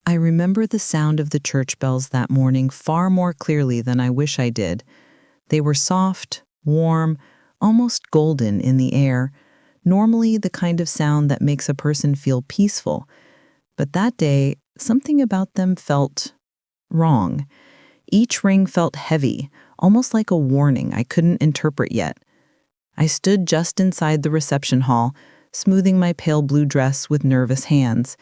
I remember the sound of the church bells that morning far more clearly than I wish I did. They were soft, warm, almost golden in the air, normally the kind of sound that makes a person feel peaceful. But that day, something about them felt wrong. Each ring felt heavy, almost like a warning I couldn't interpret yet. I stood just inside the reception hall, smoothing my pale blue dress with nervous hands.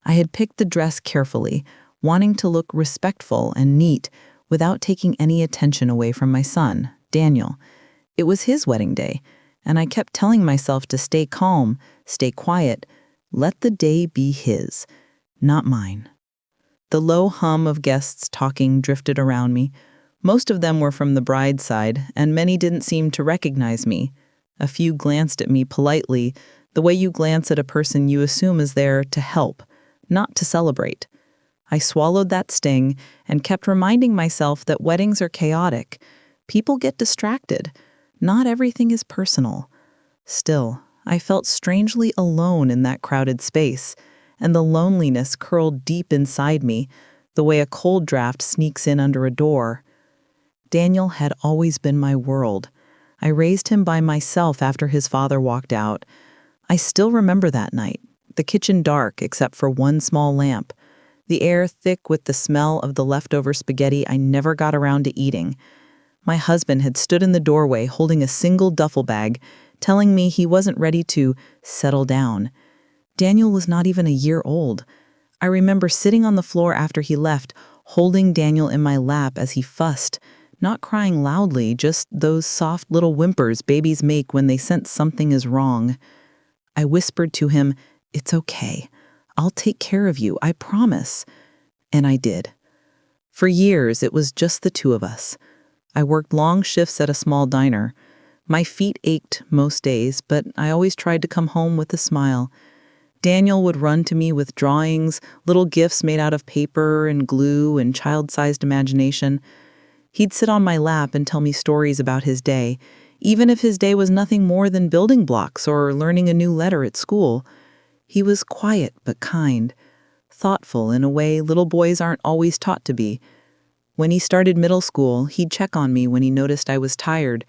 I had picked the dress carefully, wanting to look respectful and neat without taking any attention away from my son, Daniel. It was his wedding day, and I kept telling myself to stay calm, stay quiet, let the day be his, not mine. The low hum of guests talking drifted around me. Most of them were from the bride's side, and many didn't seem to recognize me. A few glanced at me politely, the way you glance at a person you assume is there to help, not to celebrate. I swallowed that sting and kept reminding myself that weddings are chaotic. People get distracted. Not everything is personal. Still, I felt strangely alone in that crowded space, and the loneliness curled deep inside me, the way a cold draft sneaks in under a door. Daniel had always been my world. I raised him by myself after his father walked out. I still remember that night, the kitchen dark except for one small lamp, the air thick with the smell of the leftover spaghetti I never got around to eating. My husband had stood in the doorway holding a single duffel bag, telling me he wasn't ready to settle down. Daniel was not even a year old. I remember sitting on the floor after he left, holding Daniel in my lap as he fussed, not crying loudly, just those soft little whimpers babies make when they sense something is wrong. I whispered to him, "It's okay. I'll take care of you, I promise." And I did. For years, it was just the two of us. I worked long shifts at a small diner. My feet ached most days, but I always tried to come home with a smile. Daniel would run to me with drawings, little gifts made out of paper and glue and child-sized imagination. He'd sit on my lap and tell me stories about his day, even if his day was nothing more than building blocks or learning a new letter at school. He was quiet but kind, thoughtful in a way little boys aren't always taught to be. When he started middle school, he'd check on me when he noticed I was tired.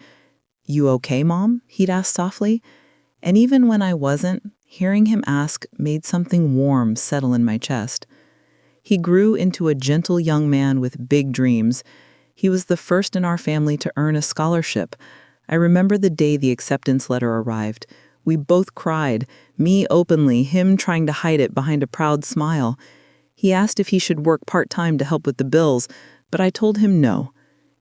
"You okay, Mom?" he'd ask softly. And even when I wasn't, hearing him ask made something warm settle in my chest. He grew into a gentle young man with big dreams. He was the first in our family to earn a scholarship. I remember the day the acceptance letter arrived. We both cried, me openly, him trying to hide it behind a proud smile. He asked if he should work part-time to help with the bills, but I told him no.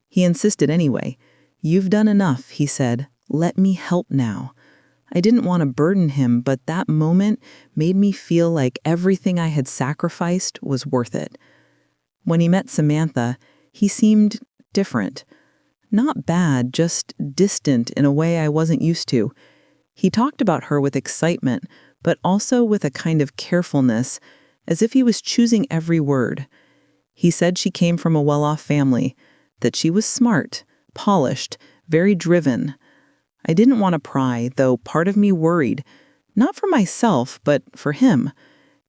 He insisted anyway. "You've done enough," he said. "Let me help now." I didn't want to burden him, but that moment made me feel like everything I had sacrificed was worth it. When he met Samantha, he seemed different. Not bad, just distant in a way I wasn't used to. He talked about her with excitement, but also with a kind of carefulness, as if he was choosing every word. He said she came from a well-off family, that she was smart, polished, very driven. I didn't want to pry, though part of me worried, not for myself, but for him.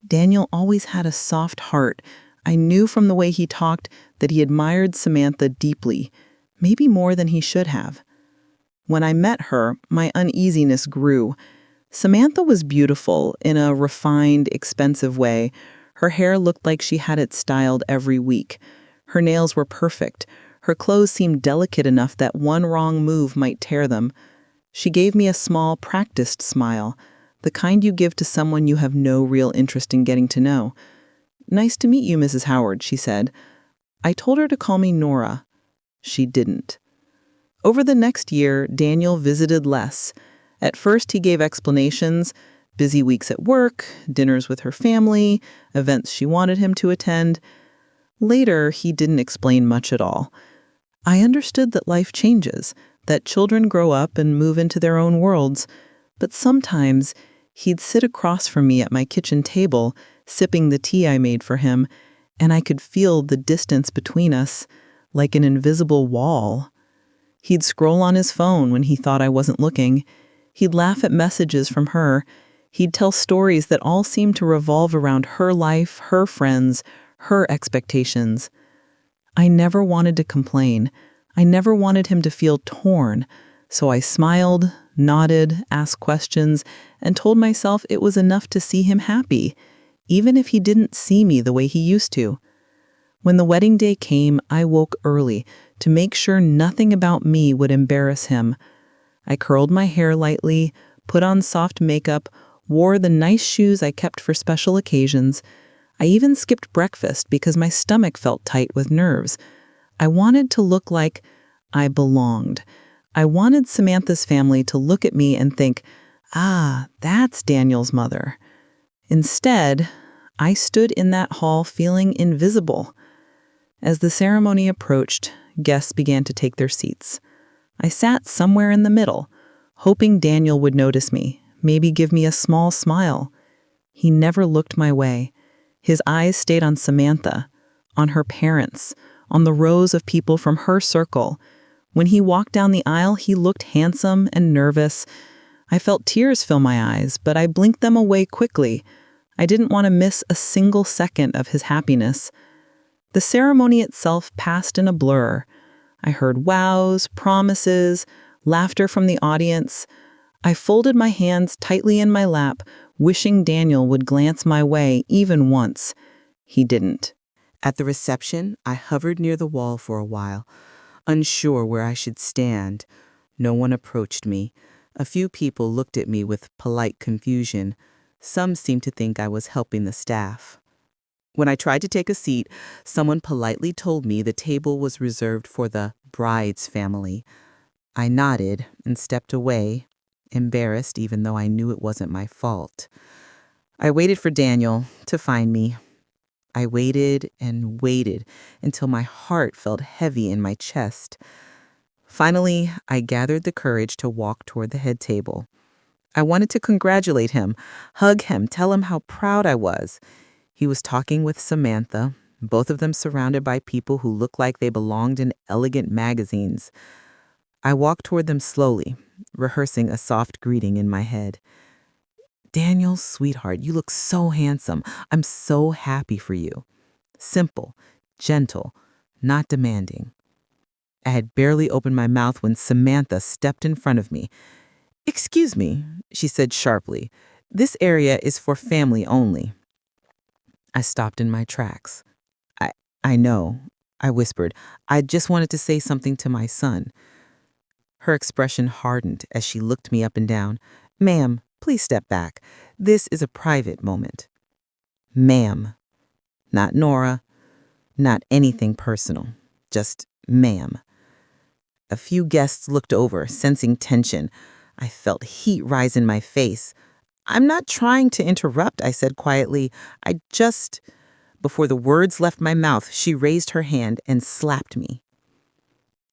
Daniel always had a soft heart. I knew from the way he talked that he admired Samantha deeply, maybe more than he should have. When I met her, my uneasiness grew. Samantha was beautiful in a refined, expensive way. Her hair looked like she had it styled every week. Her nails were perfect. Her clothes seemed delicate enough that one wrong move might tear them. She gave me a small, practiced smile, the kind you give to someone you have no real interest in getting to know. "Nice to meet you, Mrs. Howard," she said. I told her to call me Nora. She didn't. Over the next year, Daniel visited less. At first, he gave explanations, busy weeks at work, dinners with her family, events she wanted him to attend. Later, he didn't explain much at all. I understood that life changes, that children grow up and move into their own worlds, but sometimes he'd sit across from me at my kitchen table, sipping the tea I made for him, and I could feel the distance between us, like an invisible wall. He'd scroll on his phone when he thought I wasn't looking. He'd laugh at messages from her. He'd tell stories that all seemed to revolve around her life, her friends, her expectations. I never wanted to complain. I never wanted him to feel torn, so I smiled, nodded, asked questions, and told myself it was enough to see him happy, even if he didn't see me the way he used to. When the wedding day came, I woke early to make sure nothing about me would embarrass him. I curled my hair lightly, put on soft makeup, wore the nice shoes I kept for special occasions. I even skipped breakfast because my stomach felt tight with nerves. I wanted to look like I belonged. I wanted Samantha's family to look at me and think, "Ah, that's Daniel's mother." Instead, I stood in that hall feeling invisible. As the ceremony approached, guests began to take their seats. I sat somewhere in the middle, hoping Daniel would notice me, maybe give me a small smile. He never looked my way. His eyes stayed on Samantha, on her parents, on the rows of people from her circle. When he walked down the aisle, he looked handsome and nervous. I felt tears fill my eyes, but I blinked them away quickly. I didn't want to miss a single second of his happiness. The ceremony itself passed in a blur. I heard wows, promises, laughter from the audience. I folded my hands tightly in my lap, wishing Daniel would glance my way even once. He didn't. At the reception, I hovered near the wall for a while, unsure where I should stand. No one approached me. A few people looked at me with polite confusion. Some seemed to think I was helping the staff. When I tried to take a seat, someone politely told me the table was reserved for the bride's family. I nodded and stepped away, embarrassed even though I knew it wasn't my fault. I waited for Daniel to find me. I waited and waited until my heart felt heavy in my chest. Finally, I gathered the courage to walk toward the head table. I wanted to congratulate him, hug him, tell him how proud I was. He was talking with Samantha, both of them surrounded by people who looked like they belonged in elegant magazines. I walked toward them slowly, rehearsing a soft greeting in my head. "Daniel, sweetheart, you look so handsome. I'm so happy for you." Simple, gentle, not demanding. I had barely opened my mouth when Samantha stepped in front of me. "Excuse me," she said sharply. "This area is for family only." I stopped in my tracks. I know," I whispered. "I just wanted to say something to my son." Her expression hardened as she looked me up and down. "Ma'am, please step back. This is a private moment." Ma'am. Not Nora. Not anything personal. Just ma'am. A few guests looked over, sensing tension. I felt heat rise in my face. "I'm not trying to interrupt," I said quietly. "I just..." Before the words left my mouth, she raised her hand and slapped me.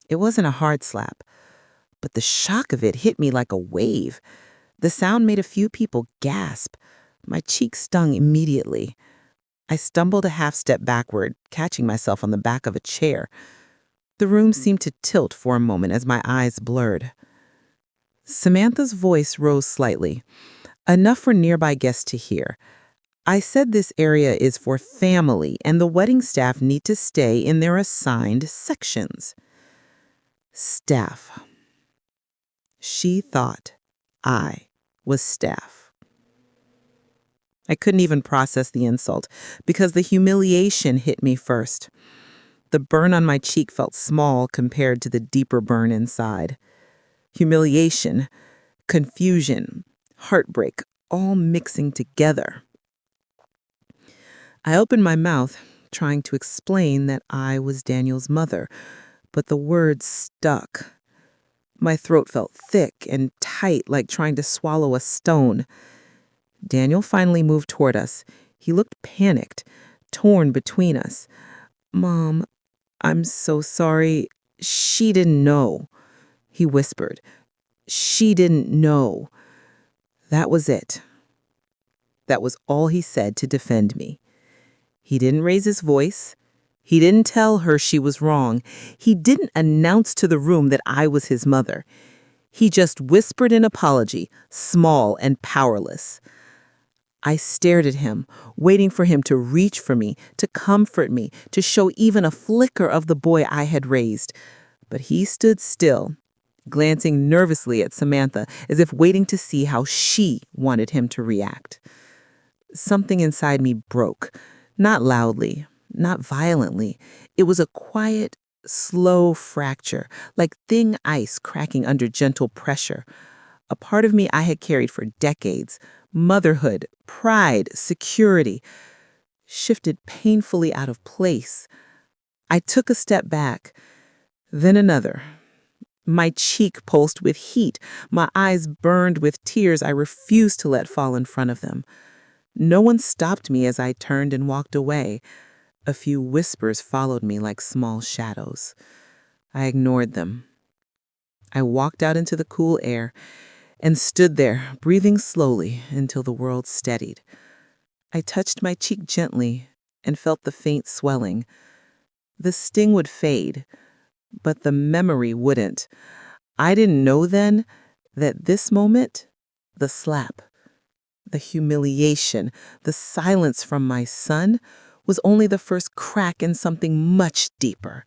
It wasn't a hard slap, but the shock of it hit me like a wave. The sound made a few people gasp. My cheek stung immediately. I stumbled a half step backward, catching myself on the back of a chair. The room seemed to tilt for a moment as my eyes blurred. Samantha's voice rose slightly, enough for nearby guests to hear. "I said this area is for family, and the wedding staff need to stay in their assigned sections." Staff. She thought I was staff. I couldn't even process the insult because the humiliation hit me first. The burn on my cheek felt small compared to the deeper burn inside. Humiliation, confusion, heartbreak, all mixing together. I opened my mouth, trying to explain that I was Daniel's mother, but the words stuck. My throat felt thick and tight, like trying to swallow a stone. Daniel finally moved toward us. He looked panicked, torn between us. "Mom, I'm so sorry. She didn't know," he whispered. "She didn't know." That was it. That was all he said to defend me. He didn't raise his voice. He didn't tell her she was wrong. He didn't announce to the room that I was his mother. He just whispered an apology, small and powerless. I stared at him, waiting for him to reach for me, to comfort me, to show even a flicker of the boy I had raised. But he stood still, glancing nervously at Samantha as if waiting to see how she wanted him to react. Something inside me broke, not loudly, not violently. It was a quiet, slow fracture, like thin ice cracking under gentle pressure. A part of me I had carried for decades, motherhood, pride, security, shifted painfully out of place. I took a step back, then another. My cheek pulsed with heat, my eyes burned with tears I refused to let fall in front of them. No one stopped me as I turned and walked away. A few whispers followed me like small shadows. I ignored them. I walked out into the cool air and stood there, breathing slowly until the world steadied. I touched my cheek gently and felt the faint swelling. The sting would fade, but the memory wouldn't. I didn't know then that this moment, the slap, the humiliation, the silence from my son, was only the first crack in something much deeper.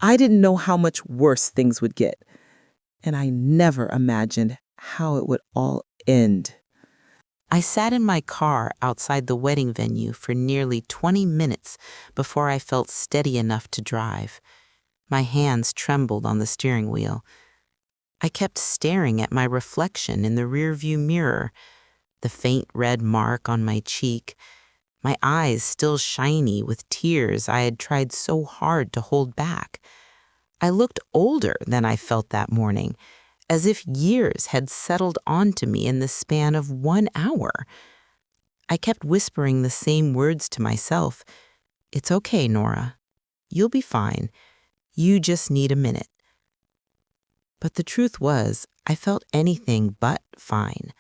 I didn't know how much worse things would get, and I never imagined how it would all end. I sat in my car outside the wedding venue for nearly 20 minutes before I felt steady enough to drive. My hands trembled on the steering wheel. I kept staring at my reflection in the rearview mirror, the faint red mark on my cheek, my eyes still shiny with tears I had tried so hard to hold back. I looked older than I felt that morning, as if years had settled onto me in the span of 1 hour. I kept whispering the same words to myself. "It's okay, Nora. You'll be fine. You just need a minute." But the truth was, I felt anything but fine.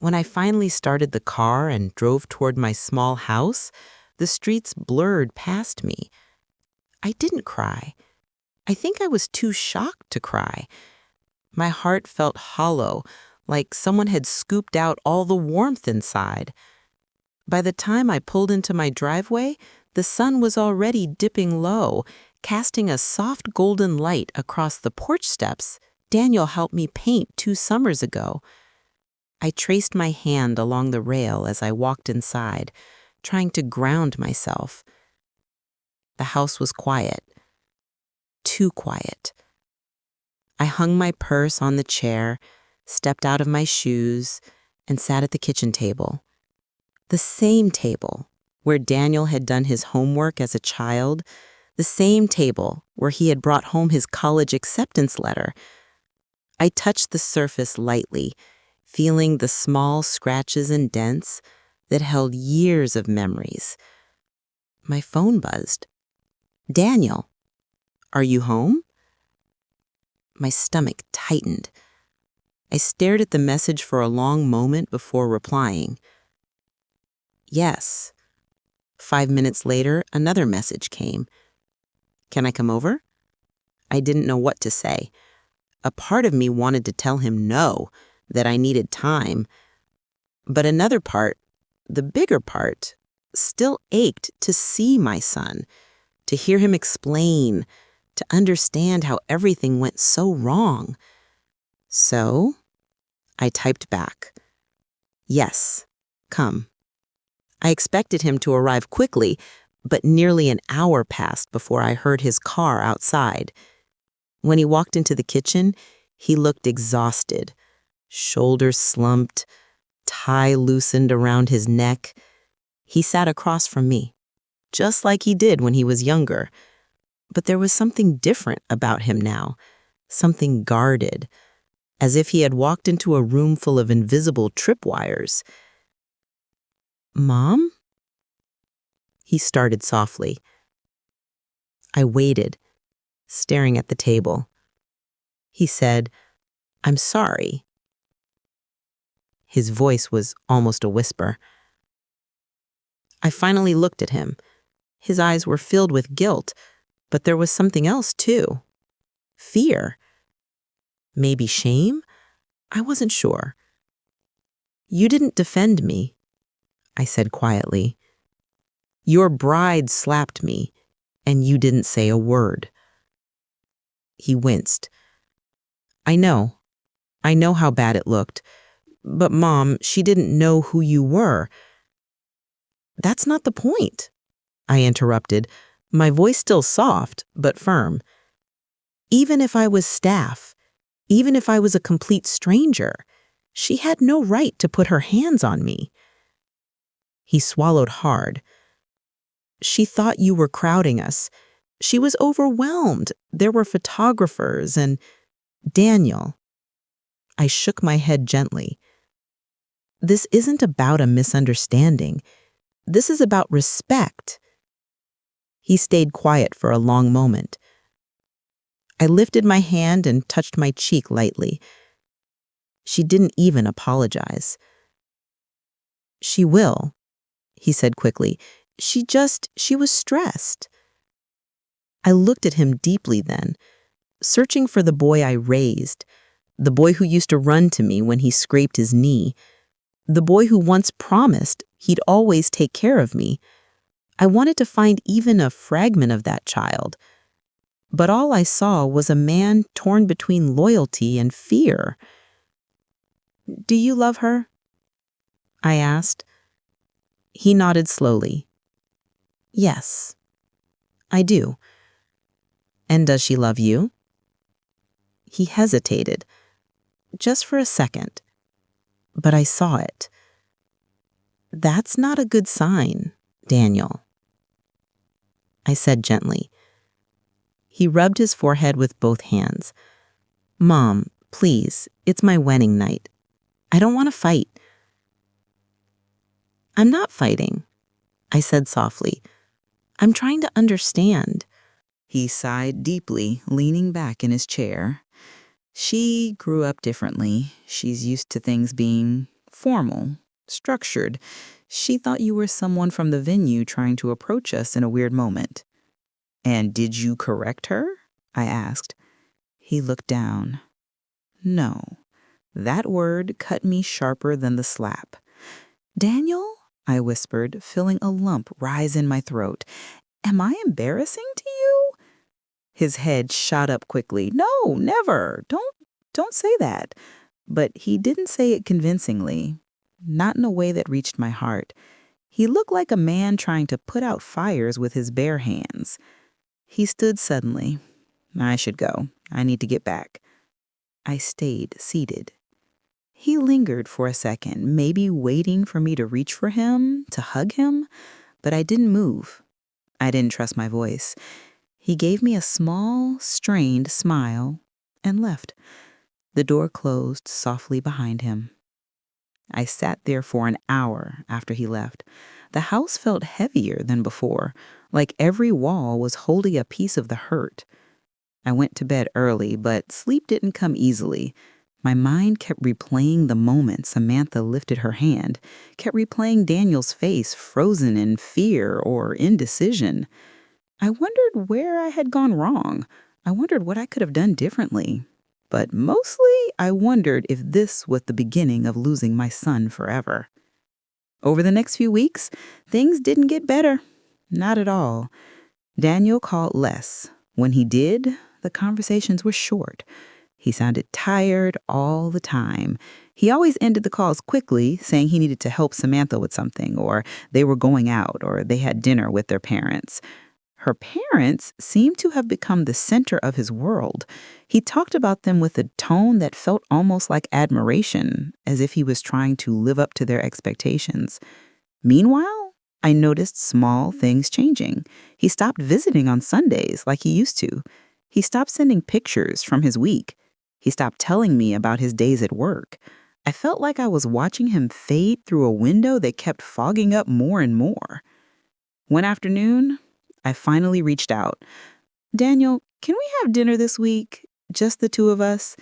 When I finally started the car and drove toward my small house, the streets blurred past me. I didn't cry. I think I was too shocked to cry. My heart felt hollow, like someone had scooped out all the warmth inside. By the time I pulled into my driveway, the sun was already dipping low, casting a soft golden light across the porch steps Daniel helped me paint 2 summers ago. I traced my hand along the rail as I walked inside, trying to ground myself. The house was quiet. Too quiet. I hung my purse on the chair, stepped out of my shoes, and sat at the kitchen table. The same table where Daniel had done his homework as a child, the same table where he had brought home his college acceptance letter. I touched the surface lightly, feeling the small scratches and dents that held years of memories. My phone buzzed. "Daniel, are you home?" My stomach tightened. I stared at the message for a long moment before replying. "Yes." 5 minutes later, another message came. "Can I come over?" I didn't know what to say. A part of me wanted to tell him no, that I needed time. But another part, the bigger part, still ached to see my son, to hear him explain, to understand how everything went so wrong. So I typed back, "Yes, come." I expected him to arrive quickly, but nearly an hour passed before I heard his car outside. When he walked into the kitchen, he looked exhausted, shoulders slumped, tie loosened around his neck. He sat across from me, just like he did when he was younger. But there was something different about him now, something guarded, as if he had walked into a room full of invisible tripwires. "Mom?" He started softly. I waited, staring at the table. He said, "I'm sorry." His voice was almost a whisper. I finally looked at him. His eyes were filled with guilt, but there was something else too. Fear. Maybe shame? I wasn't sure. You didn't defend me, I said quietly. Your bride slapped me, and you didn't say a word. He winced. I know how bad it looked. But Mom, she didn't know who you were. That's not the point, I interrupted, my voice still soft but firm. Even if I was staff, even if I was a complete stranger, she had no right to put her hands on me. He swallowed hard. She thought you were crowding us. She was overwhelmed. There were photographers and Daniel. I shook my head gently. This isn't about a misunderstanding. This is about respect. He stayed quiet for a long moment. I lifted my hand and touched my cheek lightly. She didn't even apologize. She will, he said quickly. She was stressed. I looked at him deeply then, searching for the boy I raised, the boy who used to run to me when he scraped his knee, the boy who once promised he'd always take care of me. I wanted to find even a fragment of that child, but all I saw was a man torn between loyalty and fear. Do you love her? I asked. He nodded slowly. Yes, I do. And does she love you? He hesitated, just for a second, but I saw it. That's not a good sign, Daniel, I said gently. He rubbed his forehead with both hands. Mom, please, it's my wedding night. I don't want to fight. I'm not fighting, I said softly. I'm trying to understand. He sighed deeply, leaning back in his chair. She grew up differently. She's used to things being formal, structured. She thought you were someone from the venue trying to approach us in a weird moment. And did you correct her? I asked. He looked down. No. That word cut me sharper than the slap. Daniel? I whispered, feeling a lump rise in my throat. Am I embarrassing to you? His head shot up quickly. No, never. Don't say that. But he didn't say it convincingly, not in a way that reached my heart. He looked like a man trying to put out fires with his bare hands. He stood suddenly. I should go. I need to get back. I stayed seated. He lingered for a second, maybe waiting for me to reach for him, to hug him, but I didn't move. I didn't trust my voice. He gave me a small, strained smile and left. The door closed softly behind him. I sat there for an hour after he left. The house felt heavier than before, like every wall was holding a piece of the hurt. I went to bed early, but sleep didn't come easily. My mind kept replaying the moment Samantha lifted her hand, kept replaying Daniel's face frozen in fear or indecision. I wondered where I had gone wrong. I wondered what I could have done differently. But mostly, I wondered if this was the beginning of losing my son forever. Over the next few weeks, things didn't get better. Not at all. Daniel called less. When he did, the conversations were short. He sounded tired all the time. He always ended the calls quickly, saying he needed to help Samantha with something, or they were going out, or they had dinner with their parents. Her parents seemed to have become the center of his world. He talked about them with a tone that felt almost like admiration, as if he was trying to live up to their expectations. Meanwhile, I noticed small things changing. He stopped visiting on Sundays like he used to. He stopped sending pictures from his week. He stopped telling me about his days at work. I felt like I was watching him fade through a window that kept fogging up more and more. One afternoon, I finally reached out. Daniel, can we have dinner this week? Just the two of us?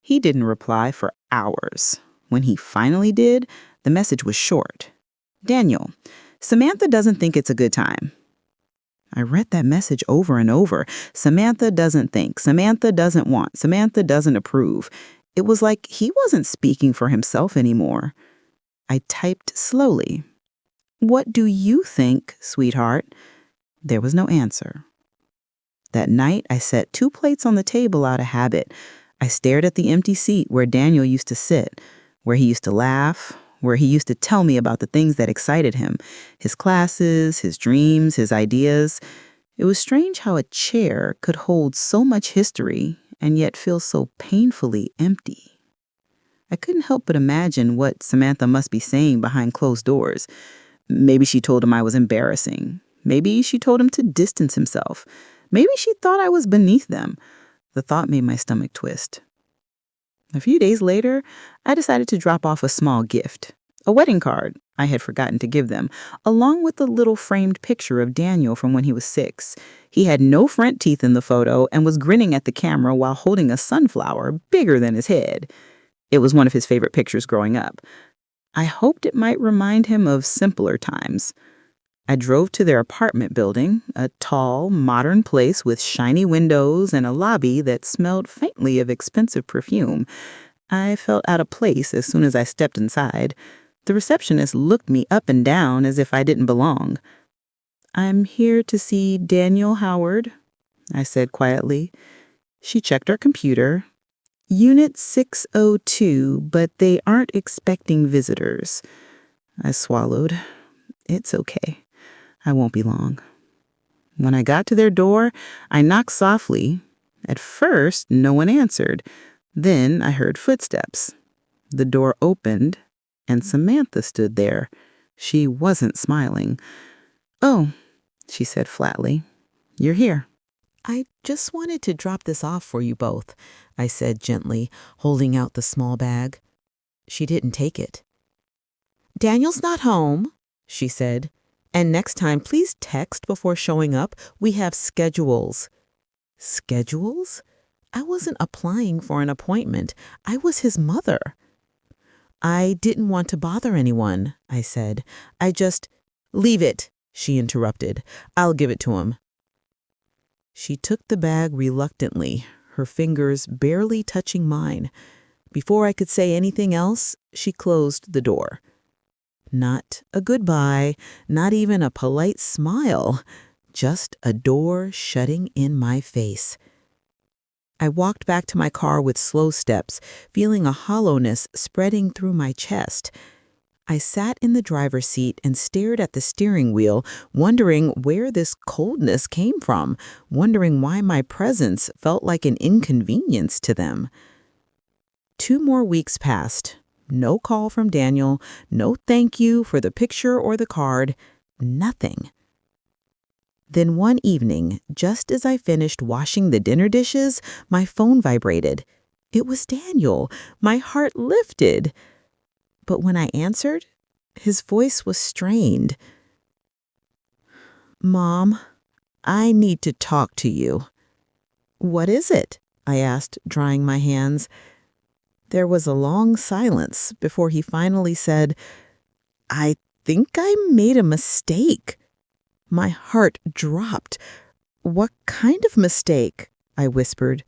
He didn't reply for hours. When he finally did, the message was short. Daniel, Samantha doesn't think it's a good time. I read that message over and over. Samantha doesn't think. Samantha doesn't want. Samantha doesn't approve. It was like he wasn't speaking for himself anymore. I typed slowly. "What do you think, sweetheart?" There was no answer. That night, I set 2 plates on the table out of habit. I stared at the empty seat where Daniel used to sit, where he used to laugh, where he used to tell me about the things that excited him, his classes, his dreams, his ideas. It was strange how a chair could hold so much history and yet feel so painfully empty. I couldn't help but imagine what Samantha must be saying behind closed doors. Maybe she told him I was embarrassing. Maybe she told him to distance himself. Maybe she thought I was beneath them. The thought made my stomach twist. A few days later, I decided to drop off a small gift, a wedding card I had forgotten to give them, along with a little framed picture of Daniel from when he was 6. He had no front teeth in the photo and was grinning at the camera while holding a sunflower bigger than his head. It was one of his favorite pictures growing up. I hoped it might remind him of simpler times. I drove to their apartment building, a tall, modern place with shiny windows and a lobby that smelled faintly of expensive perfume. I felt out of place as soon as I stepped inside. The receptionist looked me up and down as if I didn't belong. "I'm here to see Daniel Howard," I said quietly. She checked her computer. "Unit 602, but they aren't expecting visitors." I swallowed. It's okay. I won't be long. When I got to their door, I knocked softly. At first, no one answered. Then I heard footsteps. The door opened, and Samantha stood there. She wasn't smiling. "Oh," she said flatly, "you're here." "I just wanted to drop this off for you both," I said gently, holding out the small bag. She didn't take it. "Daniel's not home," she said. "And next time, please text before showing up. We have schedules." Schedules? I wasn't applying for an appointment. I was his mother. "I didn't want to bother anyone," I said. "I just—" "Leave it," she interrupted. "I'll give it to him." She took the bag reluctantly, her fingers barely touching mine. Before I could say anything else, she closed the door. Not a goodbye, not even a polite smile, just a door shutting in my face. I walked back to my car with slow steps, feeling a hollowness spreading through my chest. I sat in the driver's seat and stared at the steering wheel, wondering where this coldness came from, wondering why my presence felt like an inconvenience to them. 2 more weeks passed. No call from Daniel, no thank you for the picture or the card, nothing. Then one evening, just as I finished washing the dinner dishes, my phone vibrated. It was Daniel. My heart lifted. But when I answered, his voice was strained. "Mom, I need to talk to you." "What is it?" I asked, drying my hands. There was a long silence before he finally said, "I think I made a mistake." My heart dropped. "What kind of mistake?" I whispered.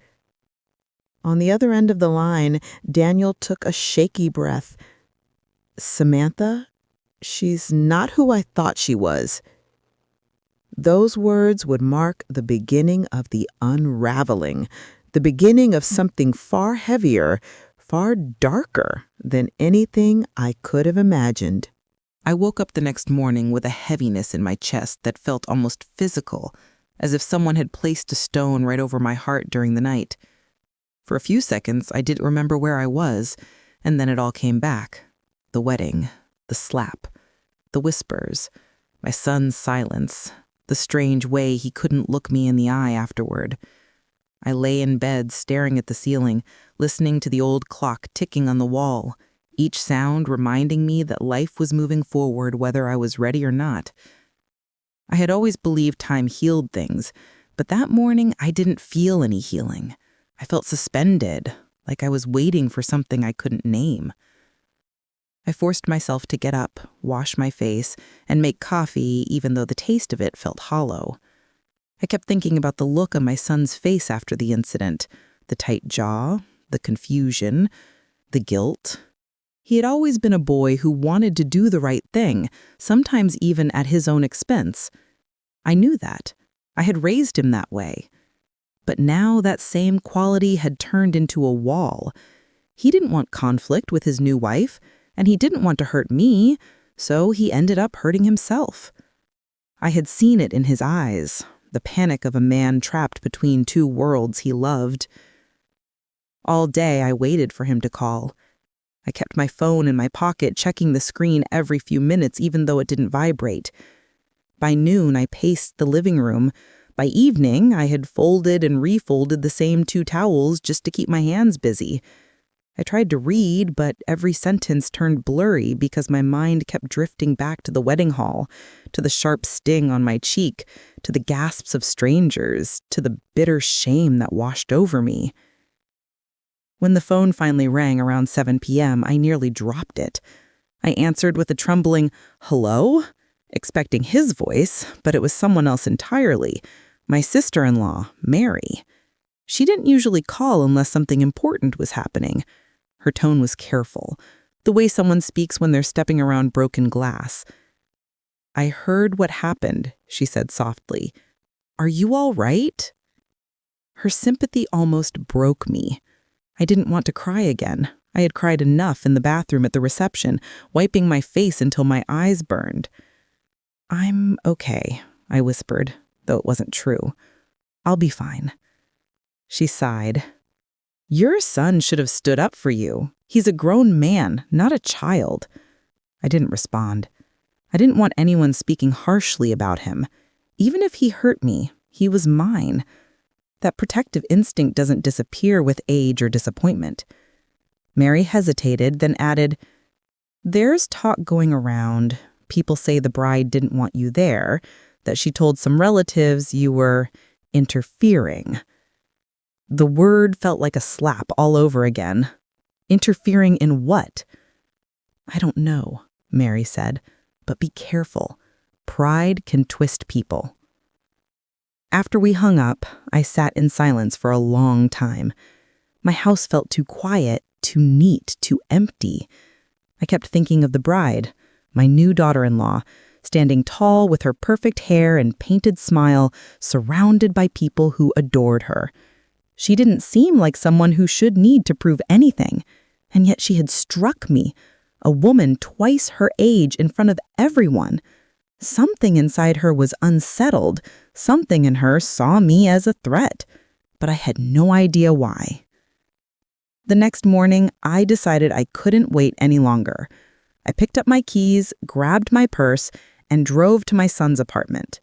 On the other end of the line, Daniel took a shaky breath. "Samantha, she's not who I thought she was." Those words would mark the beginning of the unraveling, the beginning of something far heavier, far darker than anything I could have imagined. I woke up the next morning with a heaviness in my chest that felt almost physical, as if someone had placed a stone right over my heart during the night. For a few seconds, I didn't remember where I was, and then it all came back. The wedding, the slap, the whispers, my son's silence, the strange way he couldn't look me in the eye afterward. I lay in bed staring at the ceiling, listening to the old clock ticking on the wall, each sound reminding me that life was moving forward whether I was ready or not. I had always believed time healed things, but that morning I didn't feel any healing. I felt suspended, like I was waiting for something I couldn't name. I forced myself to get up, wash my face, and make coffee even though the taste of it felt hollow. I kept thinking about the look on my son's face after the incident, the tight jaw, the confusion, the guilt. He had always been a boy who wanted to do the right thing, sometimes even at his own expense. I knew that. I had raised him that way. But now that same quality had turned into a wall. He didn't want conflict with his new wife, and he didn't want to hurt me, so he ended up hurting himself. I had seen it in his eyes, the panic of a man trapped between two worlds he loved. All day I waited for him to call. I kept my phone in my pocket, checking the screen every few minutes, even though it didn't vibrate. By noon, I paced the living room. By evening, I had folded and refolded the same 2 towels just to keep my hands busy. I tried to read, but every sentence turned blurry because my mind kept drifting back to the wedding hall, to the sharp sting on my cheek, to the gasps of strangers, to the bitter shame that washed over me. When the phone finally rang around 7 p.m., I nearly dropped it. I answered with a trembling, "Hello?" expecting his voice, but it was someone else entirely, my sister-in-law, Mary. She didn't usually call unless something important was happening. Her tone was careful, the way someone speaks when they're stepping around broken glass. "I heard what happened," she said softly. "Are you all right?" Her sympathy almost broke me. I didn't want to cry again. I had cried enough in the bathroom at the reception, wiping my face until my eyes burned. "I'm okay," I whispered, though it wasn't true. "I'll be fine." She sighed. "Your son should have stood up for you. He's a grown man, not a child." I didn't respond. I didn't want anyone speaking harshly about him. Even if he hurt me, he was mine. That protective instinct doesn't disappear with age or disappointment. Mary hesitated, then added, "There's talk going around. People say the bride didn't want you there, that she told some relatives you were interfering." The word felt like a slap all over again. Interfering in what? "I don't know," Mary said, "but be careful. Pride can twist people." After we hung up, I sat in silence for a long time. My house felt too quiet, too neat, too empty. I kept thinking of the bride, my new daughter-in-law, standing tall with her perfect hair and painted smile, surrounded by people who adored her. She didn't seem like someone who should need to prove anything, and yet she had struck me, a woman twice her age in front of everyone. Something inside her was unsettled. Something in her saw me as a threat, but I had no idea why. The next morning, I decided I couldn't wait any longer. I picked up my keys, grabbed my purse, and drove to my son's apartment.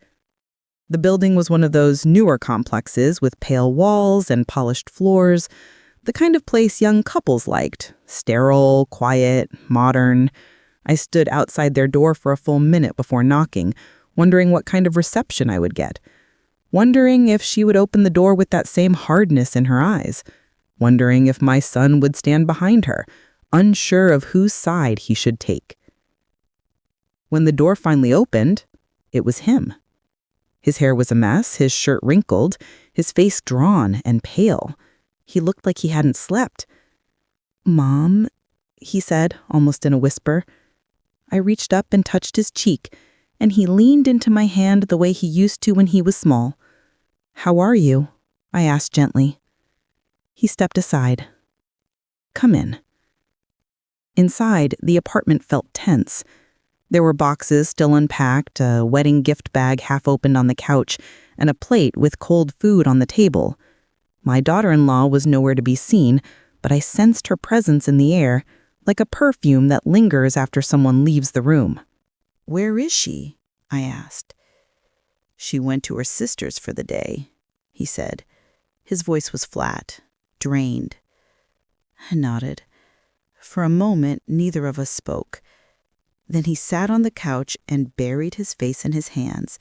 The building was one of those newer complexes with pale walls and polished floors, the kind of place young couples liked, sterile, quiet, modern. I stood outside their door for a full minute before knocking, wondering what kind of reception I would get, wondering if she would open the door with that same hardness in her eyes, wondering if my son would stand behind her, unsure of whose side he should take. When the door finally opened, it was him. His hair was a mess, his shirt wrinkled, his face drawn and pale. He looked like he hadn't slept. "Mom," he said, almost in a whisper. I reached up and touched his cheek, and he leaned into my hand the way he used to when he was small. "How are you?" I asked gently. He stepped aside. "Come in." Inside, the apartment felt tense. There were boxes still unpacked, a wedding gift bag half opened on the couch, and a plate with cold food on the table. My daughter-in-law was nowhere to be seen, but I sensed her presence in the air, like a perfume that lingers after someone leaves the room. "Where is she?" I asked. "She went to her sister's for the day," he said. His voice was flat, drained. I nodded. For a moment, neither of us spoke. Then he sat on the couch and buried his face in his hands.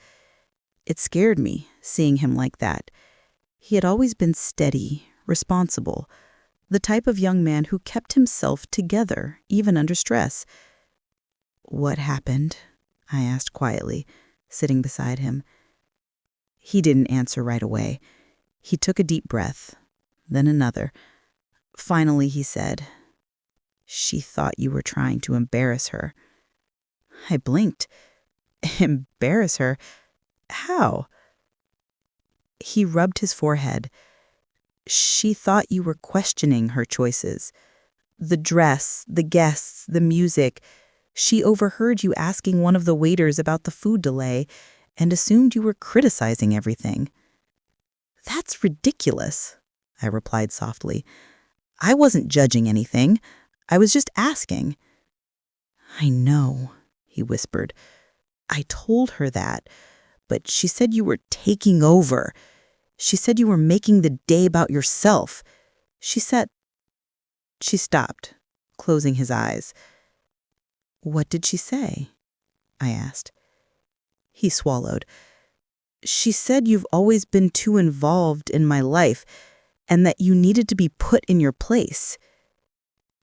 It scared me, seeing him like that. He had always been steady, responsible, the type of young man who kept himself together, even under stress. "What happened?" I asked quietly, sitting beside him. He didn't answer right away. He took a deep breath, then another. Finally, he said, She thought you were trying to embarrass her. I blinked. Embarrass her? How? He rubbed his forehead. She thought you were questioning her choices. The dress, the guests, the music. She overheard you asking one of the waiters about the food delay and assumed you were criticizing everything. That's ridiculous, I replied softly. I wasn't judging anything. I was just asking. I know, he whispered. I told her that, but she said you were taking over. She said you were making the day about yourself. She said... She stopped, closing his eyes. What did she say? I asked. He swallowed. She said you've always been too involved in my life and that you needed to be put in your place.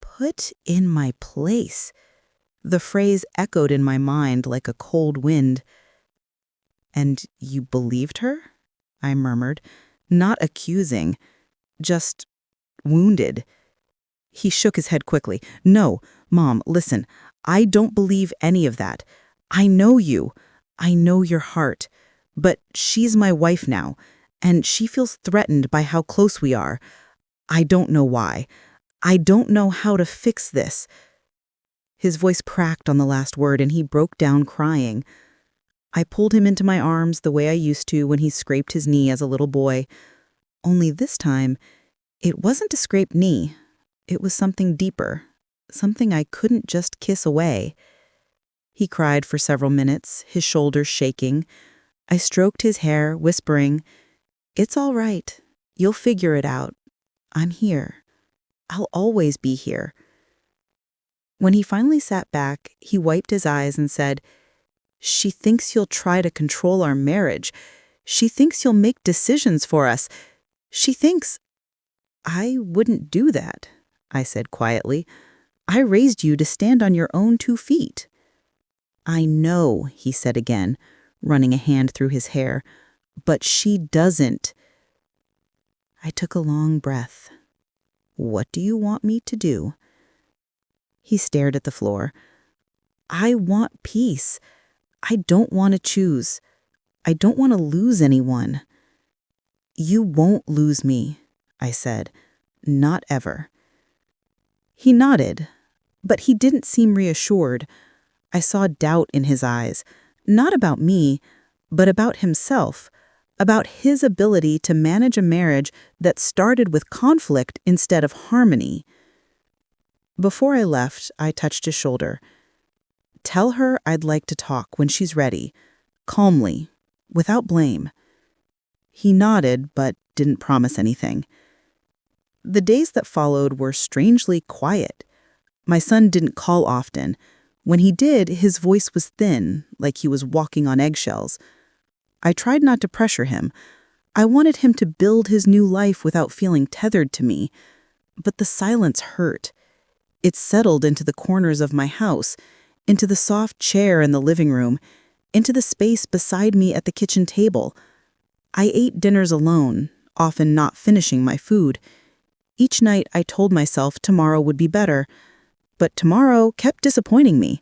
Put in my place. The phrase echoed in my mind like a cold wind. And you believed her? I murmured, not accusing, just wounded. He shook his head quickly. No, Mom, listen, I don't believe any of that. I know you. I know your heart. But she's my wife now, and she feels threatened by how close we are. I don't know why. I don't know how to fix this. His voice cracked on the last word, and he broke down crying. I pulled him into my arms the way I used to when he scraped his knee as a little boy. Only this time, it wasn't a scraped knee. It was something deeper, something I couldn't just kiss away. He cried for several minutes, his shoulders shaking. I stroked his hair, whispering, "It's all right. You'll figure it out. I'm here. I'll always be here." When he finally sat back, he wiped his eyes and said, "She thinks you'll try to control our marriage. She thinks you'll make decisions for us. She thinks—" "I wouldn't do that," I said quietly. "I raised you to stand on your own 2 feet." "I know," he said again, running a hand through his hair, "but she doesn't." I took a long breath. "What do you want me to do?" He stared at the floor. "I want peace. I don't want to choose. I don't want to lose anyone." "You won't lose me," I said. "Not ever." He nodded, but he didn't seem reassured. I saw doubt in his eyes, not about me, but about himself, about his ability to manage a marriage that started with conflict instead of harmony. Before I left, I touched his shoulder. "Tell her I'd like to talk when she's ready, calmly, without blame." He nodded, but didn't promise anything. The days that followed were strangely quiet. My son didn't call often. When he did, his voice was thin, like he was walking on eggshells. I tried not to pressure him. I wanted him to build his new life without feeling tethered to me. But the silence hurt. It settled into the corners of my house, into the soft chair in the living room, into the space beside me at the kitchen table. I ate dinners alone, often not finishing my food. Each night I told myself tomorrow would be better, but tomorrow kept disappointing me.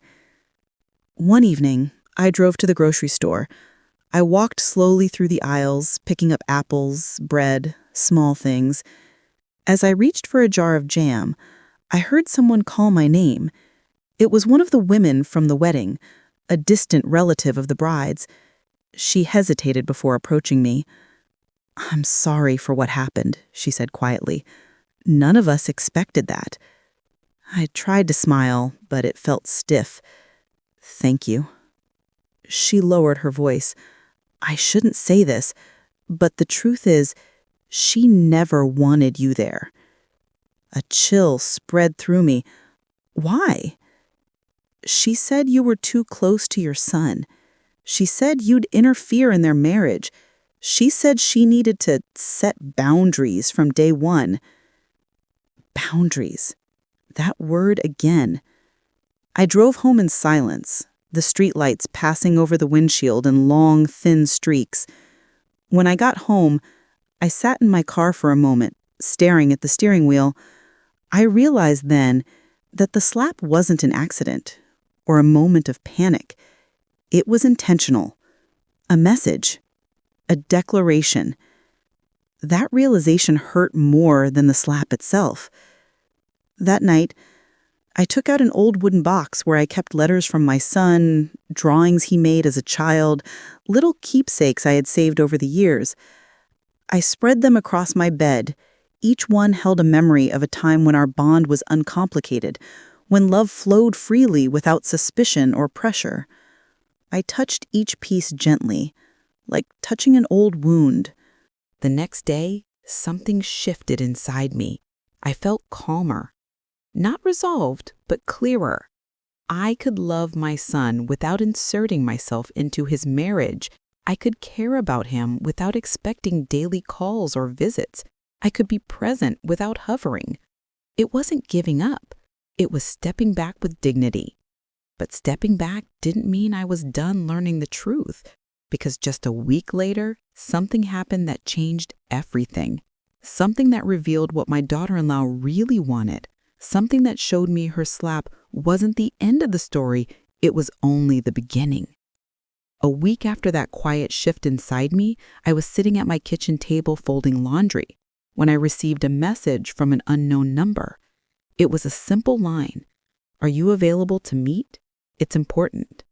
One evening, I drove to the grocery store. I walked slowly through the aisles, picking up apples, bread, small things. As I reached for a jar of jam, I heard someone call my name. It was one of the women from the wedding, a distant relative of the bride's. She hesitated before approaching me. "I'm sorry for what happened," she said quietly. "None of us expected that." I tried to smile, but it felt stiff. "Thank you." She lowered her voice. "I shouldn't say this, but the truth is, she never wanted you there." A chill spread through me. "Why?" "She said you were too close to your son. She said you'd interfere in their marriage. She said she needed to set boundaries from day one." Boundaries. That word again. I drove home in silence, the streetlights passing over the windshield in long, thin streaks. When I got home, I sat in my car for a moment, staring at the steering wheel. I realized then That the slap wasn't an accident or a moment of panic. It was intentional, a message, a declaration. That realization hurt more than the slap itself. That night, I took out an old wooden box where I kept letters from my son, drawings he made as a child, little keepsakes I had saved over the years. I spread them across my bed. Each one held a memory of a time when our bond was uncomplicated, when love flowed freely without suspicion or pressure. I touched each piece gently, like touching an old wound. The next day, something shifted inside me. I felt calmer. Not resolved, but clearer. I could love my son without inserting myself into his marriage. I could care about him without expecting daily calls or visits. I could be present without hovering. It wasn't giving up. It was stepping back with dignity. But stepping back didn't mean I was done learning the truth, because just a week later, something happened that changed everything. Something that revealed what my daughter-in-law really wanted. Something that showed me her slap wasn't the end of the story, it was only the beginning. A week after that quiet shift inside me, I was sitting at my kitchen table folding laundry when I received a message from an unknown number. It was a simple line. "Are you available to meet? It's important."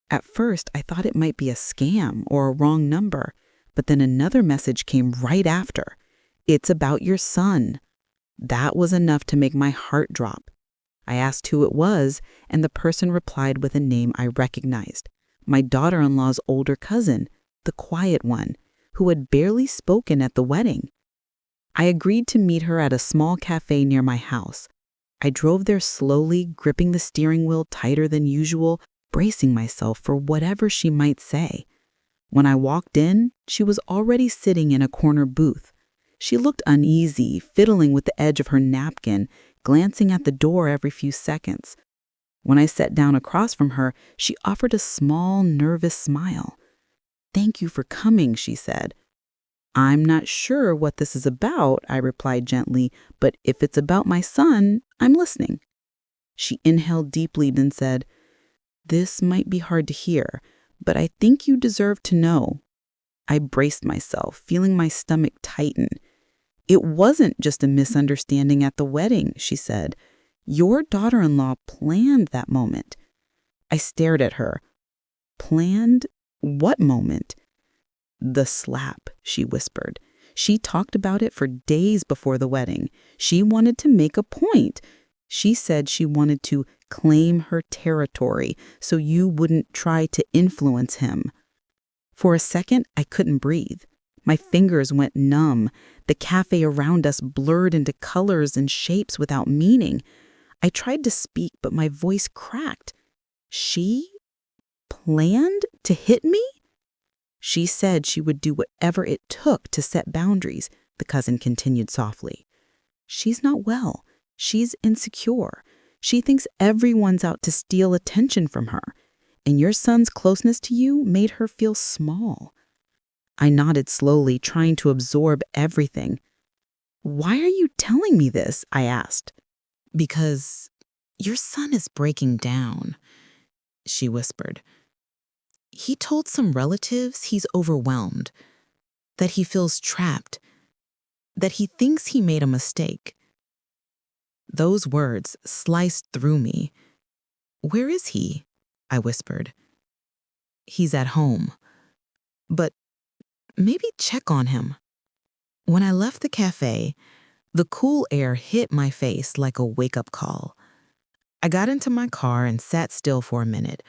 At first, I thought it might be a scam or a wrong number, but then another message came right after. "It's about your son." That was enough to make my heart drop. I asked who it was, and the person replied with a name I recognized. My daughter-in-law's older cousin, the quiet one, who had barely spoken at the wedding. I agreed to meet her at a small cafe near my house. I drove there slowly, gripping the steering wheel tighter than usual, bracing myself for whatever she might say. When I walked in, she was already sitting in a corner booth. She looked uneasy, fiddling with the edge of her napkin, glancing at the door every few seconds. When I sat down across from her, she offered a small, nervous smile. "Thank you for coming," she said. "I'm not sure what this is about," I replied gently, "but if it's about my son, I'm listening." She inhaled deeply, then said, "This might be hard to hear, but I think you deserve to know." I braced myself, feeling my stomach tighten. "It wasn't just a misunderstanding at the wedding," she said. "Your daughter-in-law planned that moment." I stared at her. "Planned what moment?" "The slap," she whispered. "She talked about it for days before the wedding. She wanted to make a point. She said she wanted to claim her territory so you wouldn't try to influence him." For a second, I couldn't breathe. My fingers went numb. The cafe around us blurred into colors and shapes without meaning. I tried to speak, but my voice cracked. "She planned to hit me?" "She said she would do whatever it took to set boundaries," the cousin continued softly. "She's not well. She's insecure. She thinks everyone's out to steal attention from her. And your son's closeness to you made her feel small." I nodded slowly, trying to absorb everything. "Why are you telling me this?" I asked. "Because your son is breaking down," she whispered. "He told some relatives he's overwhelmed, that he feels trapped, that he thinks he made a mistake." Those words sliced through me. "Where is he?" I whispered. "He's at home. But maybe check on him." When I left the cafe, the cool air hit my face like a wake-up call. I got into my car and sat still for a minute,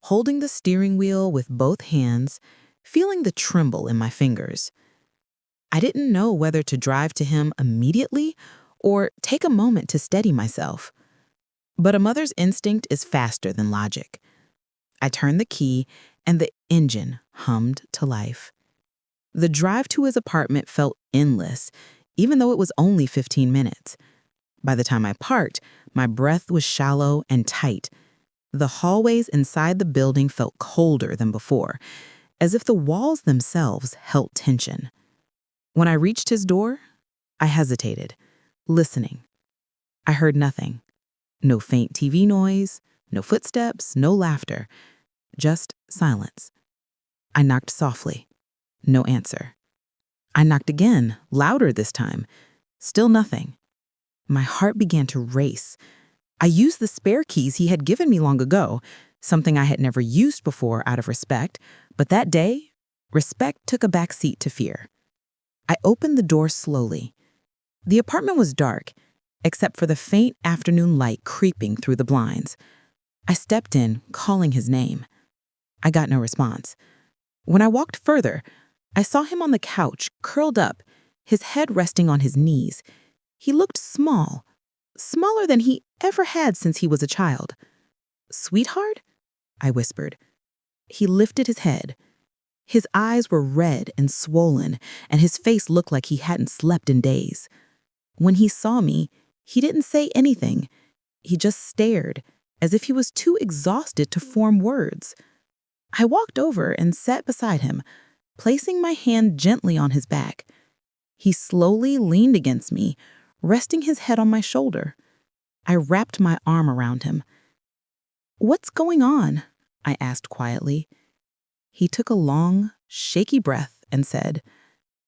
holding the steering wheel with both hands, feeling the tremble in my fingers. I didn't know whether to drive to him immediately or take a moment to steady myself. But a mother's instinct is faster than logic. I turned the key, and the engine hummed to life. The drive to his apartment felt endless, even though it was only 15 minutes. By the time I parked, my breath was shallow and tight. The hallways inside the building felt colder than before, as if the walls themselves held tension. When I reached his door, I hesitated, listening. I heard nothing. No faint TV noise, no footsteps, no laughter, just silence. I knocked softly. No answer. I knocked again, louder this time. Still nothing. My heart began to race. I used the spare keys he had given me long ago, something I had never used before out of respect, but that day, respect took a back seat to fear. I opened the door slowly. The apartment was dark, except for the faint afternoon light creeping through the blinds. I stepped in, calling his name. I got no response. When I walked further, I saw him on the couch, curled up, his head resting on his knees. He looked small, smaller than he ever had since he was a child. "Sweetheart?" I whispered. He lifted his head. His eyes were red and swollen, and his face looked like he hadn't slept in days. When he saw me, he didn't say anything. He just stared, as if he was too exhausted to form words. I walked over and sat beside him, placing my hand gently on his back. He slowly leaned against me, resting his head on my shoulder. I wrapped my arm around him. "What's going on?" I asked quietly. He took a long, shaky breath and said,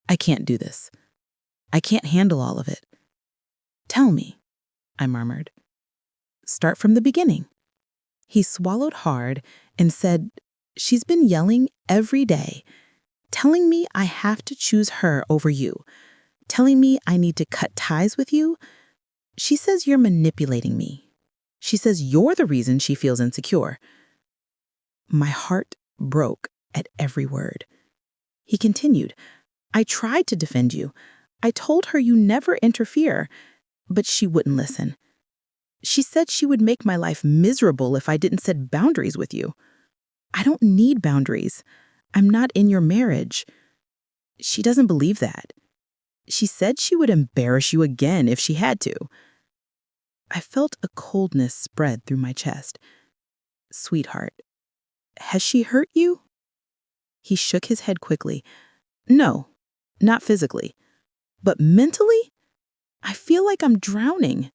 "I can't do this. I can't handle all of it." "Tell me," I murmured. "Start from the beginning." He swallowed hard and said, "She's been yelling every day, telling me I have to choose her over you, telling me I need to cut ties with you. She says you're manipulating me. She says you're the reason she feels insecure." My heart broke at every word. He continued, "I tried to defend you. I told her you never interfere, but she wouldn't listen. She said she would make my life miserable if I didn't set boundaries with you. I don't need boundaries. I'm not in your marriage. She doesn't believe that. She said she would embarrass you again if she had to." I felt a coldness spread through my chest. "Sweetheart, has she hurt you?" He shook his head quickly. "No, not physically. But mentally, I feel like I'm drowning."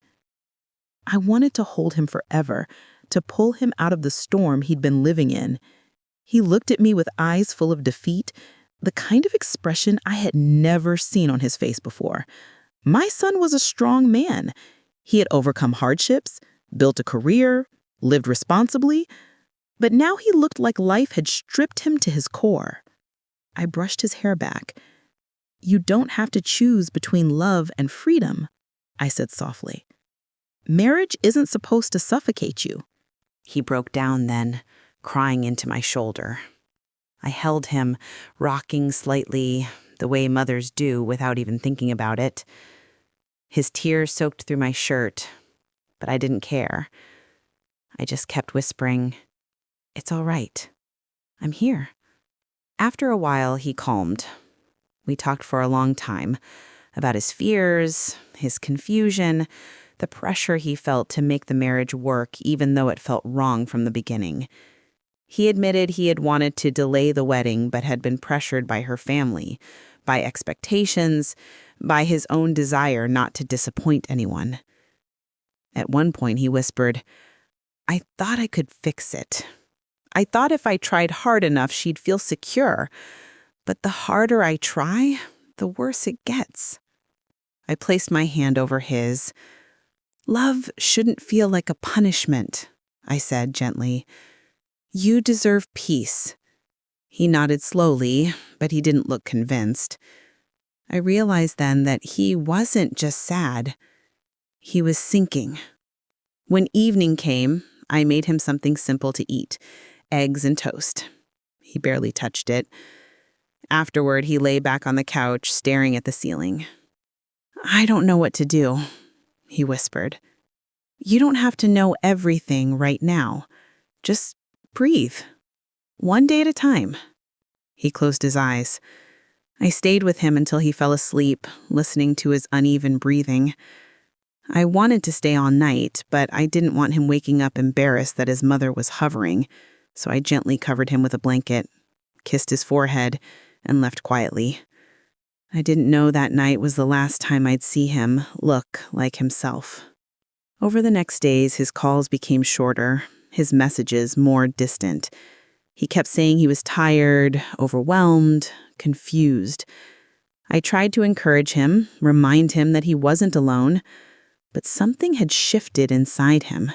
I wanted to hold him forever, to pull him out of the storm he'd been living in. He looked at me with eyes full of defeat, the kind of expression I had never seen on his face before. My son was a strong man. He had overcome hardships, built a career, lived responsibly, but now he looked like life had stripped him to his core. I brushed his hair back. "You don't have to choose between love and freedom," I said softly. "Marriage isn't supposed to suffocate you." He broke down then, crying into my shoulder. I held him, rocking slightly, the way mothers do without even thinking about it. His tears soaked through my shirt, but I didn't care. I just kept whispering, "It's all right. I'm here." After a while, he calmed. We talked for a long time about his fears, his confusion, the pressure he felt to make the marriage work even though it felt wrong from the beginning. He admitted he had wanted to delay the wedding but had been pressured by her family, by expectations, by his own desire not to disappoint anyone. At one point he whispered, "I thought I could fix it. I thought if I tried hard enough she'd feel secure. But the harder I try, the worse it gets." I placed my hand over his. "Love shouldn't feel like a punishment," I said gently. "You deserve peace." He nodded slowly, but he didn't look convinced. I realized then that he wasn't just sad. He was sinking. When evening came, I made him something simple to eat, eggs and toast. He barely touched it. Afterward, he lay back on the couch, staring at the ceiling. "I don't know what to do," he whispered. "You don't have to know everything right now. Just breathe. One day at a time." He closed his eyes. I stayed with him until he fell asleep, listening to his uneven breathing. I wanted to stay all night, but I didn't want him waking up embarrassed that his mother was hovering, so I gently covered him with a blanket, kissed his forehead, and left quietly. I didn't know that night was the last time I'd see him look like himself. Over the next days, his calls became shorter, his messages more distant. He kept saying he was tired, overwhelmed, confused. I tried to encourage him, remind him that he wasn't alone, but something had shifted inside him.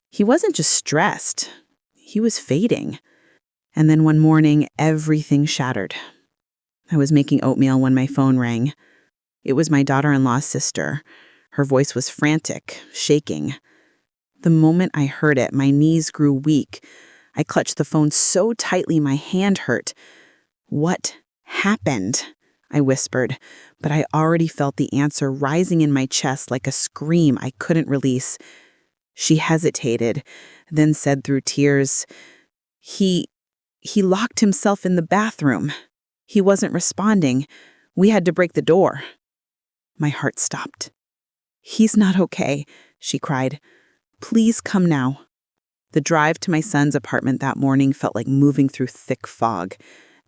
He wasn't just stressed, he was fading. And then one morning, everything shattered. I was making oatmeal when my phone rang. It was my daughter-in-law's sister. Her voice was frantic, shaking. The moment I heard it, my knees grew weak. I clutched the phone so tightly my hand hurt. "What happened?" I whispered, but I already felt the answer rising in my chest like a scream I couldn't release. She hesitated, then said through tears, He locked himself in the bathroom. He wasn't responding. We had to break the door." My heart stopped. "He's not okay," she cried. "Please come now." The drive to my son's apartment that morning felt like moving through thick fog.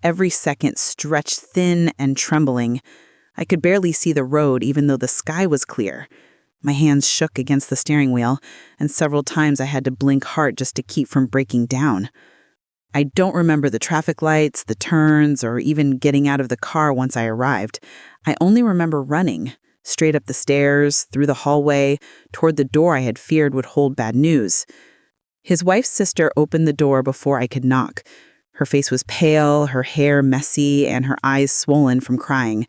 Every second stretched thin and trembling. I could barely see the road even though the sky was clear. My hands shook against the steering wheel, and several times I had to blink hard just to keep from breaking down. I don't remember the traffic lights, the turns, or even getting out of the car once I arrived. I only remember running, straight up the stairs, through the hallway, toward the door I had feared would hold bad news. His wife's sister opened the door before I could knock. Her face was pale, her hair messy, and her eyes swollen from crying.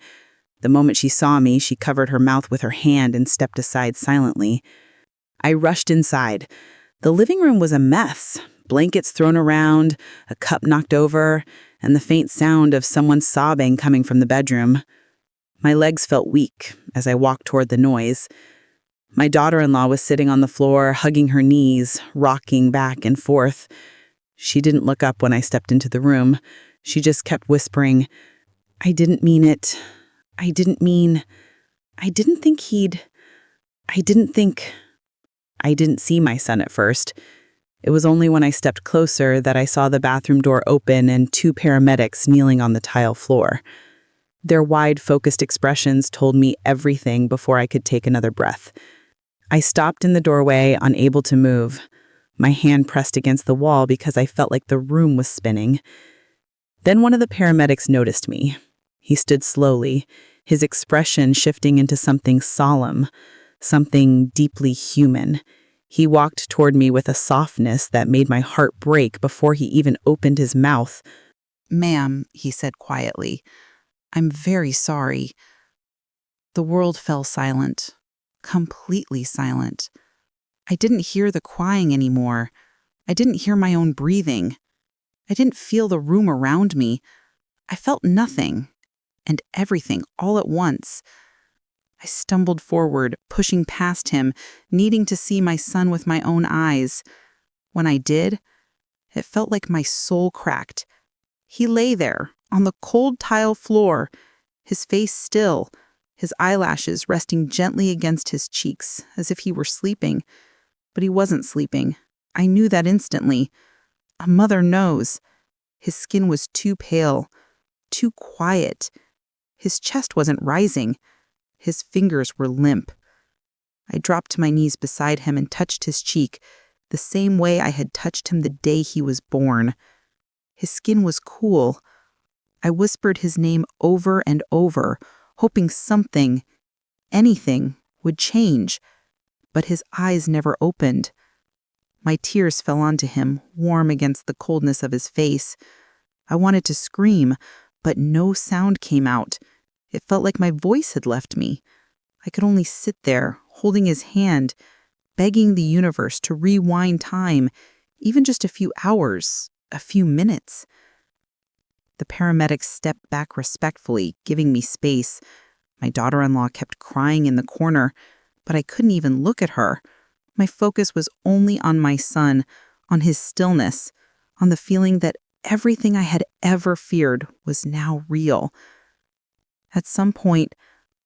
The moment she saw me, she covered her mouth with her hand and stepped aside silently. I rushed inside. The living room was a mess. Blankets thrown around, a cup knocked over, and the faint sound of someone sobbing coming from the bedroom. My legs felt weak as I walked toward the noise. My daughter-in-law was sitting on the floor, hugging her knees, rocking back and forth. She didn't look up when I stepped into the room. She just kept whispering, "I didn't mean it. I didn't see my son at first. It was only when I stepped closer that I saw the bathroom door open and two paramedics kneeling on the tile floor. Their wide, focused expressions told me everything before I could take another breath. I stopped in the doorway, unable to move. My hand pressed against the wall because I felt like the room was spinning. Then one of the paramedics noticed me. He stood slowly, his expression shifting into something solemn, something deeply human. He walked toward me with a softness that made my heart break before he even opened his mouth. "Ma'am," he said quietly, "I'm very sorry." The world fell silent, completely silent. I didn't hear the crying anymore. I didn't hear my own breathing. I didn't feel the room around me. I felt nothing and everything all at once. I stumbled forward, pushing past him, needing to see my son with my own eyes. When I did, it felt like my soul cracked. He lay there, on the cold tile floor, his face still, his eyelashes resting gently against his cheeks, as if he were sleeping. But he wasn't sleeping. I knew that instantly. A mother knows. His skin was too pale, too quiet. His chest wasn't rising. His fingers were limp. I dropped to my knees beside him and touched his cheek, the same way I had touched him the day he was born. His skin was cool. I whispered his name over and over, hoping something, anything, would change. But his eyes never opened. My tears fell onto him, warm against the coldness of his face. I wanted to scream, but no sound came out. It felt like my voice had left me. I could only sit there, holding his hand, begging the universe to rewind time, even just a few hours, a few minutes. The paramedics stepped back respectfully, giving me space. My daughter-in-law kept crying in the corner, but I couldn't even look at her. My focus was only on my son, on his stillness, on the feeling that everything I had ever feared was now real. At some point,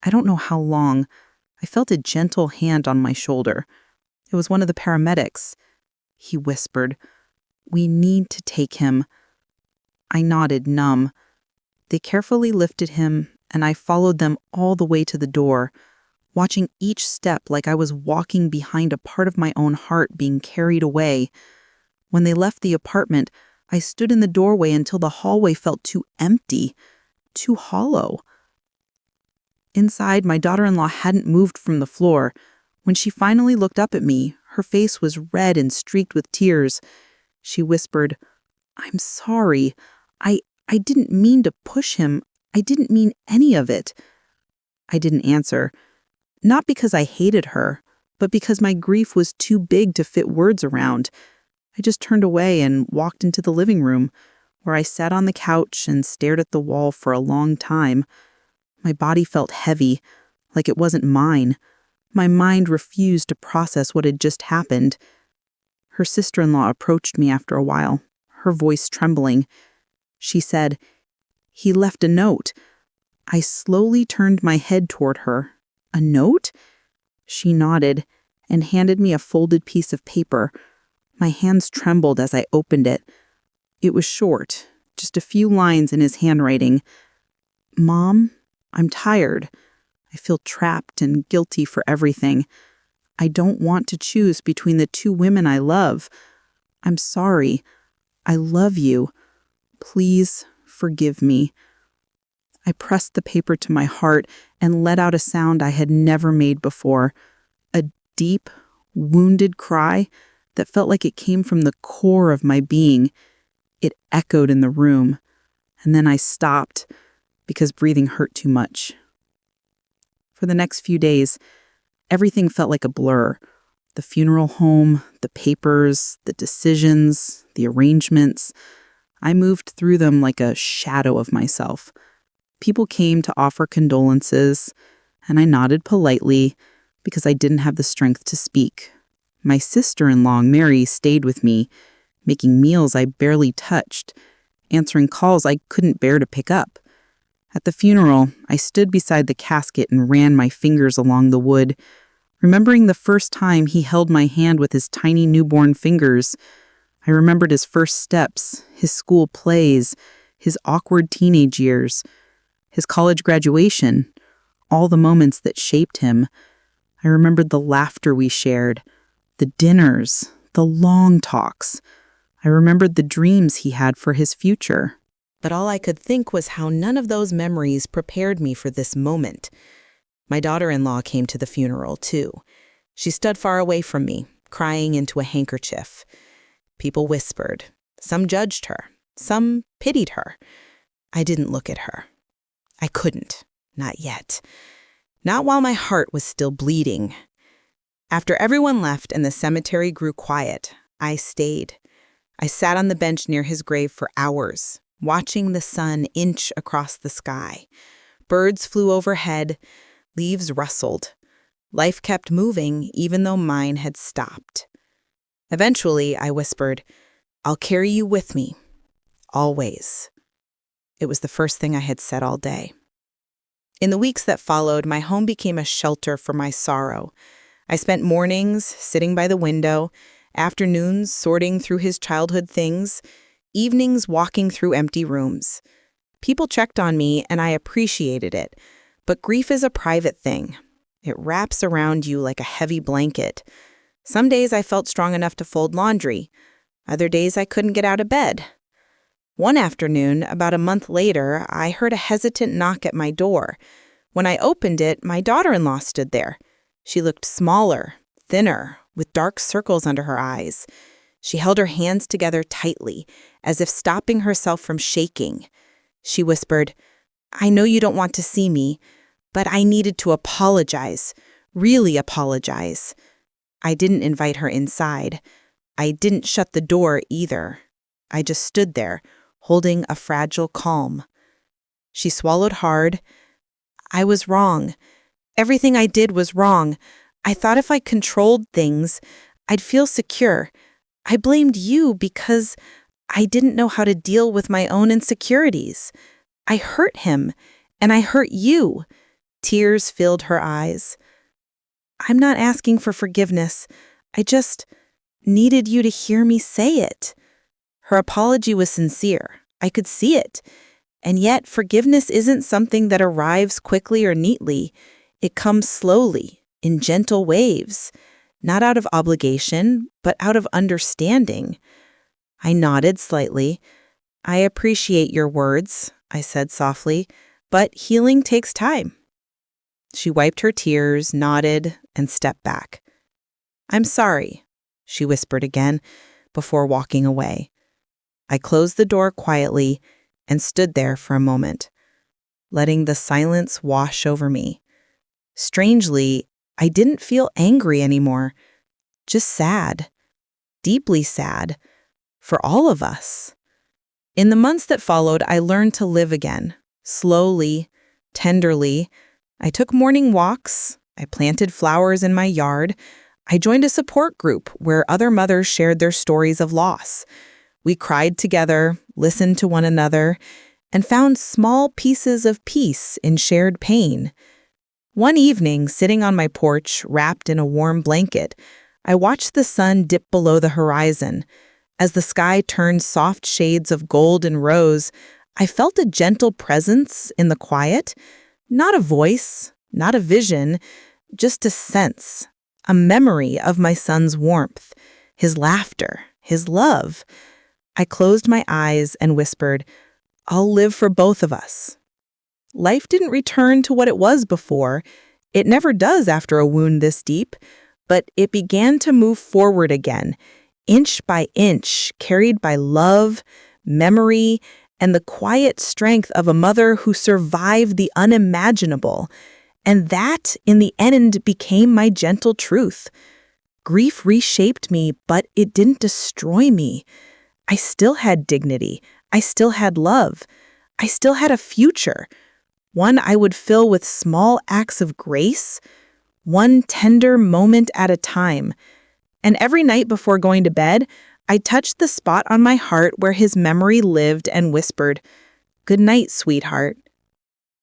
I don't know how long, I felt a gentle hand on my shoulder. It was one of the paramedics. He whispered, "We need to take him." I nodded, numb. They carefully lifted him, and I followed them all the way to the door, watching each step like I was walking behind a part of my own heart being carried away. When they left the apartment, I stood in the doorway until the hallway felt too empty, too hollow. Inside, my daughter-in-law hadn't moved from the floor. When she finally looked up at me, her face was red and streaked with tears. She whispered, "I'm sorry. I didn't mean to push him. I didn't mean any of it." I didn't answer, not because I hated her, but because my grief was too big to fit words around. I just turned away and walked into the living room, where I sat on the couch and stared at the wall for a long time. My body felt heavy, like it wasn't mine. My mind refused to process what had just happened. Her sister-in-law approached me after a while, her voice trembling. She said, "He left a note." I slowly turned my head toward her. "A note?" She nodded and handed me a folded piece of paper. My hands trembled as I opened it. It was short, just a few lines in his handwriting. "Mom, I'm tired. I feel trapped and guilty for everything. I don't want to choose between the two women I love. I'm sorry. I love you. Please forgive me." I pressed the paper to my heart and let out a sound I had never made before. A deep, wounded cry that felt like it came from the core of my being. It echoed in the room, and then I stopped because breathing hurt too much. For the next few days, everything felt like a blur. The funeral home, the papers, the decisions, the arrangements. I moved through them like a shadow of myself. People came to offer condolences, and I nodded politely because I didn't have the strength to speak. My sister-in-law, Mary, stayed with me, making meals I barely touched, answering calls I couldn't bear to pick up. At the funeral, I stood beside the casket and ran my fingers along the wood, remembering the first time he held my hand with his tiny newborn fingers. I remembered his first steps, his school plays, his awkward teenage years, his college graduation, all the moments that shaped him. I remembered the laughter we shared, the dinners, the long talks. I remembered the dreams he had for his future. But all I could think was how none of those memories prepared me for this moment. My daughter-in-law came to the funeral, too. She stood far away from me, crying into a handkerchief. People whispered. Some judged her. Some pitied her. I didn't look at her. I couldn't. Not yet. Not while my heart was still bleeding. After everyone left and the cemetery grew quiet, I stayed. I sat on the bench near his grave for hours, watching the sun inch across the sky. Birds flew overhead, leaves rustled. Life kept moving even though mine had stopped. Eventually, I whispered, "I'll carry you with me. Always." It was the first thing I had said all day. In the weeks that followed, my home became a shelter for my sorrow. I spent mornings sitting by the window, afternoons sorting through his childhood things, evenings walking through empty rooms. People checked on me, and I appreciated it. But grief is a private thing. It wraps around you like a heavy blanket. Some days I felt strong enough to fold laundry. Other days I couldn't get out of bed. One afternoon, about a month later, I heard a hesitant knock at my door. When I opened it, my daughter-in-law stood there. She looked smaller, thinner, with dark circles under her eyes. She held her hands together tightly, as if stopping herself from shaking. She whispered, "I know you don't want to see me, but I needed to apologize, really apologize." I didn't invite her inside. I didn't shut the door either. I just stood there, holding a fragile calm. She swallowed hard. "I was wrong. Everything I did was wrong. I thought if I controlled things, I'd feel secure. I blamed you because I didn't know how to deal with my own insecurities. I hurt him, and I hurt you." Tears filled her eyes. "I'm not asking for forgiveness. I just needed you to hear me say it." Her apology was sincere. I could see it. And yet, forgiveness isn't something that arrives quickly or neatly. It comes slowly, in gentle waves, not out of obligation, but out of understanding. I nodded slightly. I appreciate your words, I said softly, but healing takes time. She wiped her tears, nodded, and stepped back. I'm sorry, she whispered again before walking away. I closed the door quietly and stood there for a moment, letting the silence wash over me. Strangely, I didn't feel angry anymore, just sad, deeply sad, for all of us. In the months that followed, I learned to live again, slowly, tenderly. I took morning walks, I planted flowers in my yard, I joined a support group where other mothers shared their stories of loss. We cried together, listened to one another, and found small pieces of peace in shared pain. One evening, sitting on my porch, wrapped in a warm blanket, I watched the sun dip below the horizon. As the sky turned soft shades of gold and rose, I felt a gentle presence in the quiet, not a voice, not a vision, just a sense, a memory of my son's warmth, his laughter, his love. I closed my eyes and whispered, I'll live for both of us. Life didn't return to what it was before. It never does after a wound this deep, but it began to move forward again, inch by inch, carried by love, memory, and the quiet strength of a mother who survived the unimaginable. And that, in the end, became my gentle truth. Grief reshaped me, but it didn't destroy me. I still had dignity. I still had love. I still had a future. One I would fill with small acts of grace, one tender moment at a time. And every night before going to bed, I touched the spot on my heart where his memory lived and whispered, "Good night, sweetheart.